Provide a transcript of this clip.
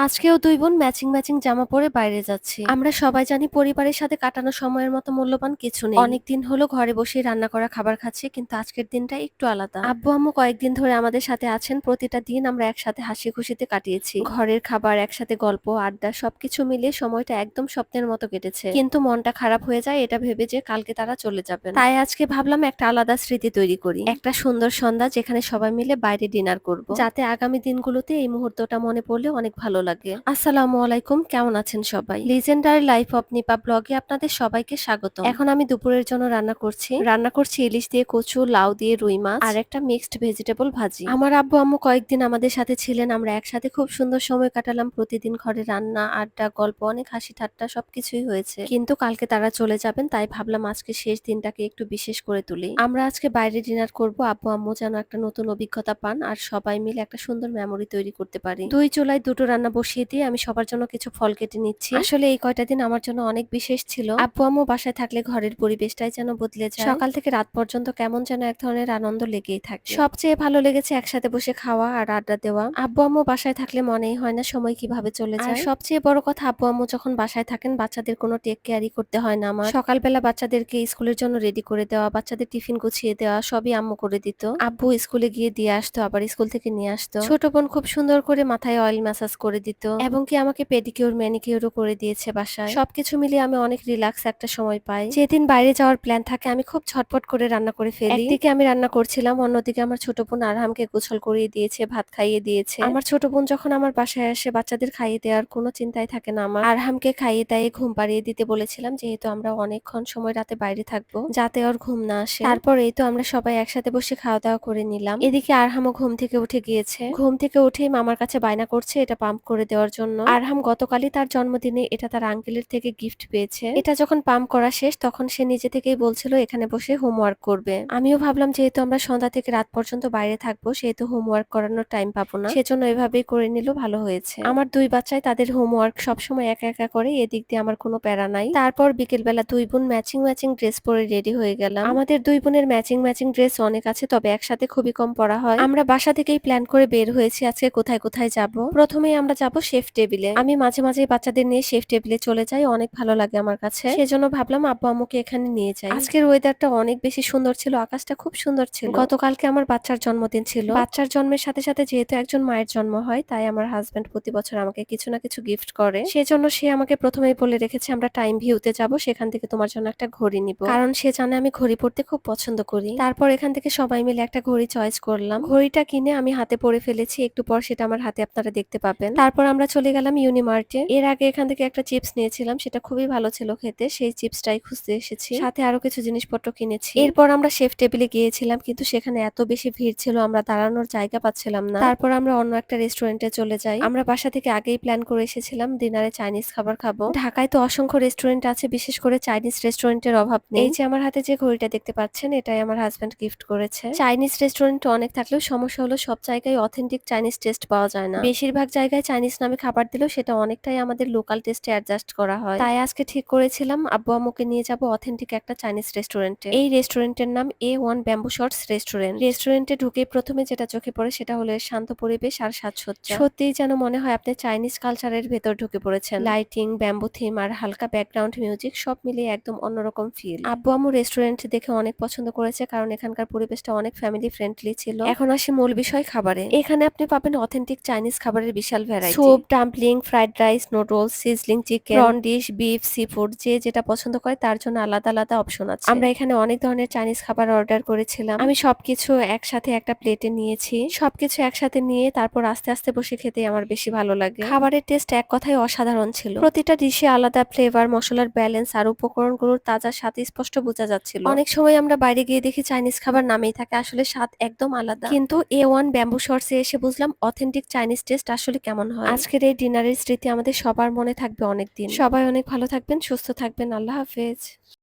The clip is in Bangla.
আজকেও ২ বোন ম্যাচিং জামা পরে বাইরে যাচ্ছি। আমরা সবাই জানি পরিবারের সাথে কাটানো সময়ের মতো মূল্যবান কিছু নেই। অনেকদিন হলো ঘরে বসেই রান্না করা খাবার খাচ্ছি, কিন্তু আজকের দিনটা একটু আলাদা। আব্বু-আম্মু কয়েকদিন ধরে আমাদের সাথে আছেন। প্রতিটা দিন আমরা একসাথে হাসি-খুশিতে কাটিয়েছি। ঘরের খাবার, একসাথে গল্প, আড্ডা সবকিছু মিলিয়ে সময়টা একদম স্বপ্নের মতো কেটেছে। কিন্তু মনটা খারাপ হয়ে যায় এটা ভেবে যে কালকে তারা চলে যাবেন। তাই আজকে ভাবলাম একটা আলাদা স্মৃতি তৈরি করি। একটা সুন্দর সন্ধ্যা যেখানে সবাই মিলে বাইরে ডিনার করব। যাতে আগামী দিনগুলোতে এই মুহূর্তটা মনে পড়লে অনেক ভালো লাগে। আসসালামু আলাইকুম, কেমন আছেন সবাই? লিজেন্ডারি লাইফ অফ নিপা ব্লগে আপনাদের সবাইকে স্বাগতম। এখন আমি দুপুরের জন্য রান্না করছি ইলিশ দিয়ে কচু, লাউ দিয়ে রুই মাছ আর একটা মিক্সড ভেজিটেবল ভাজি। আমার আব্বু আম্মু কয়েকদিন আমাদের সাথে ছিলেন, আমরা একসাথে খুব সুন্দর সময় কাটালাম। প্রতিদিন ঘরে রান্না, আড্ডা, গল্প, অনেক হাসি ঠাট্টা সবকিছুই হয়েছে। কিন্তু কালকে তারা চলে যাবেন, তাই ভাবলাম আজকে শেষ দিনটাকে একটু বিশেষ করে তুলি। আমরা আজকে বাইরে ডিনার করব। আব্বু আম্মু যেন একটা নতুন অভিজ্ঞতা পান আর সবাই মিলে একটা সুন্দর মেমোরি তৈরি করতে পারি। দুই চুলায় দুটো রান্না বসিয়ে দিয়ে আমি সবার জন্য কিছু ফল কেটে নিচ্ছি। আসলে এই কয়টা দিন আমার জন্য অনেক বিশেষ ছিল। আব্বু আম্মু বাসায় থাকলে ঘরের পরিবেশটাই যেন বদলে যায়। সকাল থেকে রাত পর্যন্ত কেমন যেন এক ধরনের আনন্দ লেগেই থাকে। সবচেয়ে ভালো লেগেছে একসাথে বসে খাওয়া আর আড্ডা দেওয়া। আব্বু আম্মু বাসায় থাকলে মনেই হয় না সময় কিভাবে চলে যায়। আর সবচেয়ে বড় কথা, আব্বু আম্মু যখন বাসায় থাকেন বাচ্চাদের কোনো টেক কেয়ারই করতে হয় না আমার। সকালবেলা বাচ্চাদেরকে স্কুলের জন্য রেডি করে দেওয়া, বাচ্চাদের টিফিন গুছিয়ে দেওয়া সবই আম্মু করে দিত। আব্বু স্কুলে গিয়ে দিয়ে আসতো, আবার স্কুল থেকে নিয়ে আসতো। ছোট বোন খুব সুন্দর করে মাথায় অয়েল ম্যাসাজ করে দিত এবং কি আমাকে পেডিকিউর ম্যানিকিউরও করে দিয়েছে বাসায়। সবকিছু মিলিয়ে আমি অনেক রিল্যাক্স একটা সময় পাই। যেদিন বাইরে যাওয়ার প্ল্যান থাকে আমি খুব ঝটপট করে রান্না করে ফেলি। একদিকে আমি রান্না করছিলাম, অন্যদিকে আমার ছোট বোন আরহামকে গোসল করিয়ে দিয়েছে, ভাত খাইয়ে দিয়েছে। আমার ছোট বোন যখন আমার বাসায় আসে বাচ্চাদের খাইয়ে দেওয়ার কোনো চিন্তাই থাকে না আমার। আরহামকে খাইয়ে দাইয়ে ঘুম পাড়িয়ে দিতে বলেছিলাম, যেহেতু আমরা অনেকক্ষণ সময় রাতে বাইরে থাকবো, যাতে ওর ঘুম না আসে। তারপর এই তো আমরা সবাই একসাথে বসে খাওয়া দাওয়া করে নিলাম। এদিকে আরহামও ঘুম থেকে উঠে গিয়েছে। ঘুম থেকে উঠেই মামার কাছে বায়না করছে এটা পাম্প করে দেওয়ার জন্য। আরহাম গতকালই তার জন্মদিনে এটা তার আঙ্কেলের থেকে গিফট পেয়েছে। এটা যখন পাম্প করা শেষ তখন সে নিজে থেকেই বলছিল এখানে বসে হোমওয়ার্ক করবে। আমিও ভাবলাম যেহেতু আমরা সন্ধ্যা থেকে রাত পর্যন্ত বাইরে থাকবো, সেহেতু হোমওয়ার্ক করানোর টাইম পাবো না, সেজন্য এভাবেই করে নিল, ভালো হয়েছে। আমার দুই বাচ্চাই তাদের হোমওয়ার্ক সবসময় একা একা করে, এদিক দিয়ে আমার কোনো প্যারা নাই। তারপর বিকেল বেলা দুই বোন ম্যাচিং ড্রেস পরে রেডি হয়ে গেলাম। আমাদের দুই বোনের ম্যাচিং ড্রেস অনেক আছে, তবে একসাথে খুবই কম পরা হয়। আমরা বাসা থেকেই প্ল্যান করে বের হয়েছি আজকে কোথায় কোথায় যাব। প্রথমেই আমরা যাব শেফ টেবিলে। আমি মাঝে মাঝে বাচ্চাদের নিয়ে শেফ টেবিলে চলে যাই, অনেক ভালো লাগে আমার কাছে। সেজন্য ভাবলাম আব্বু আম্মুকে এখানে নিয়ে যাই। আজকের ওয়েদারটা অনেক বেশি সুন্দর ছিল, আকাশটা খুব সুন্দর ছিল। গতকালকে আমার বাচ্চার জন্মদিন ছিল। বাচ্চার জন্মের সাথে সাথে যেহেতু একজন মায়ের জন্ম হয়, তাই আমার হাজবেন্ড প্রতি বছর আমাকে কিছু না কিছু গিফট করে। সেজন্য সে আমাকে প্রথমেই বলে রেখেছে আমরা টাইম ভিউতে যাব, সেখান থেকে তোমার জন্য একটা ঘড়ি নিব, কারণ সে জানে আমি ঘড়ি পরতে খুব পছন্দ করি। তারপর এখান থেকে সবাই মিলে একটা ঘড়ি চয়েস করলাম। ঘড়িটা কিনে আমি হাতে পরে ফেলেছি, একটু পর সেটা আমার হাতে আপনারা দেখতে পাবেন। তারপর আমরা চলে গেলাম ইউনিমার্টে। এর আগে এখান থেকে একটা চিপস নিয়েছিলাম, সেটা খুবই ভালো ছিল খেতে, সেই চিপসটাই খুঁজতে এসেছি। সাথে আরো কিছু জিনিসপত্র কিনেছি। এরপর আমরা শেফ টেবিলে গিয়েছিলাম, কিন্তু সেখানে এত বেশি ভিড় ছিল আমরা দাঁড়ানোর জায়গা পাচ্ছিলাম না। তারপর আমরা অন্য একটা রেস্টুরেন্টে চলে যাই। আমরা বাসা থেকে আগেই প্ল্যান করে এসেছিলাম ডিনারে চাইনিজ খাবার খাবো। ঢাকায় তো অসংখ্য রেস্টুরেন্ট আছে, বিশেষ করে চাইনিজ রেস্টুরেন্টের অভাব নেই। এই যে আমার হাতে যে ঘড়িটা দেখতে পাচ্ছেন, এটাই আমার হাজবেন্ড গিফট করেছে। চাইনিজ রেস্টুরেন্ট অনেক থাকলেও সমস্যা হলো সব জায়গায় অথেন্টিক চাইনিজ টেস্ট পাওয়া যায় না। বেশিরভাগ জায়গায় চাইনিজ নামে খাবার দিলেও সেটা অনেকটাই আমাদের লোকাল টেস্টে অ্যাডজাস্ট করা হয়। তাই আজকে ঠিক করেছিলাম আব্বু আম্মুকে নিয়ে যাব অথেন্টিক একটা চাইনিজ রেস্টুরেন্টে। এই রেস্টুরেন্টের নাম A1 ব্যাম্বু শর্টস রেস্টুরেন্ট। রেস্টুরেন্টে ঢুকে প্রথমে যেটা চোখে পড়ে সেটা হলো এর শান্ত পরিবেশ আর সাজসজ্জা। সত্যিই যেন মনে হয় আপনি চাইনিজ কালচারের ভেতর ঢুকে পড়েছেন। লাইটিং, ব্যাম্বু থিম আর হালকা ব্যাকগ্রাউন্ড মিউজিক সব মিলিয়ে একদম অন্যরকম ফিল। আব্বু আম্মু রেস্টুরেন্ট দেখে অনেক পছন্দ করেছে, কারণ এখানকার পরিবেশটা অনেক ফ্যামিলি ফ্রেন্ডলি ছিল। এখন আসি মূল বিষয় খাবারে। এখানে আপনি পাবেন অথেন্টিক চাইনিজ খাবারের বিশাল variety. Soup, dumpling, fried rice, noodles, sizzling chicken, prawn dish, beef, seafood, যে যেটা পছন্দ করে তার জন্য আলাদা আলাদা অপশন আছে। আমরা এখানে অনেক ধরনের চাইনিজ খাবার অর্ডার করেছিলাম। আমি সবকিছু একসাথে একটা প্লেটে নিয়েছি। সবকিছু একসাথে নিয়ে তারপর আস্তে আস্তে বসে খেতে আমার বেশি ভালো লাগে। খাবারের টেস্ট এক কথায় অসাধারণ ছিল। প্রতিটা ডিশে আলাদা ফ্লেভার, মশলার ব্যালেন্স আর উপকরণগুলোর তাজা স্বাদ স্পষ্ট বোঝা যাচ্ছিল। অনেক সময় আমরা বাইরে গিয়ে দেখি চাইনিজ খাবার নামেই থাকে, আসলে স্বাদ একদম আলাদা। কিন্তু A1 ব্যাম্বু শর্টসে এসে বুঝলাম অথেন্টিক চাইনিজ টেস্ট আসলে কেমন হয়। আজকের এই ডিনারের স্মৃতি আমাদের সবার মনে থাকবে অনেকদিন। সবাই অনেক ভালো থাকবেন, সুস্থ থাকবেন। আল্লাহ হাফেজ।